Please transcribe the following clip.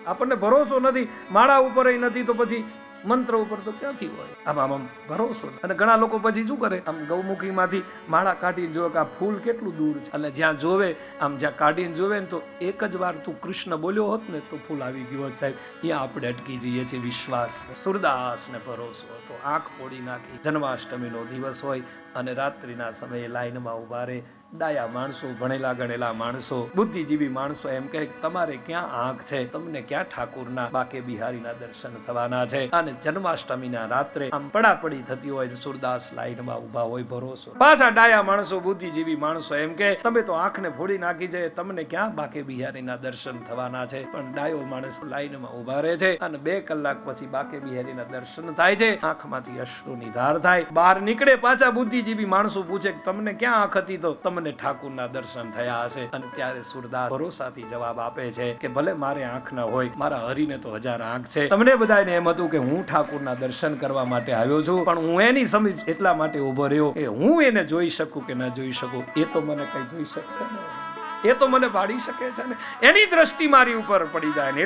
આપણને ભરોસો નથી, માળા ઉપર નથી તો પછી મંત્ર ઉપર તો ક્યાંથી હોય? આમ ભરોસો. અને ઘણા લોકો પછી શું કરે, આમ ગૌમુખીમાંથી માળા કાઢીને જોવે કે આ ફૂલ કેટલું દૂર છે, એટલે જ્યાં જોવે આમ જ્યાં કાઢીને જોવે ને તો એક જ વાર તું કૃષ્ણ બોલ્યો હોત ને તો ફૂલ આવી ગયું હોત સાહેબ. ત્યાં આપણે અટકી જઈએ છીએ. વિશ્વાસ, સુરદાસ ને ભરોસો હતો. આંખ ફોડી નાખી. જન્માષ્ટમીનો દિવસ હોય અને રાત્રિના સમયે લાઈનમાં ઉભા રહે ડાયા માણસો, ભણેલા ગણેલા માણસો, બુદ્ધિજીવી માણસો એમ કહે તમારે ક્યાં આંખ છે, તમને ક્યાં ઠાકુરના બાકે બિહારીના દર્શન થવાના છે. અને જન્માષ્ટમીના રાત્રે આમ પડાપડી થતી હોય, સુરદાસ લાઈનમાં ઉભા હોય, ભરોસો. પાછા ડાયા માણસો, બુદ્ધિજીવી માણસો એમ કે તમે તો આંખને ફોડી નાખી છે, તમને ક્યાં બાકે બિહારીના દર્શન થવાના છે. પણ ડાયો માણસ લાઈનમાં ઉભા રહે છે અને 2 કલાક પછી બાકે બિહારીના દર્શન થાય છે. આંખમાંથી અશ્રુની ધાર થાય. બહાર નીકળે પાછા બુદ્ધિજીવી માણસો પૂછે કે તમને ક્યાં આંખ હતી, તો તમને ઠાકુરના દર્શન થયા હશે. અને ત્યારે સુરદાસ ભરોસાથી જવાબ આપે છે કે ભલે મારે આંખ ન હોય, મારા હરીને તો 1000 આંખ છે. તમને બધાને એમ હતું કે હું ઠાકુરના દર્શન કરવા માટે આવ્યો છું, પણ હું એની સમીપ એટલા માટે ઉભો રહ્યો કે હું એને જોઈ શકું કે ન જોઈ શકું. એ તો મને કઈ જોઈ શકશે ને, એ તો મને ભાળી શકે છે ને, એની દ્રષ્ટિ મારી ઉપર પડી જાય ને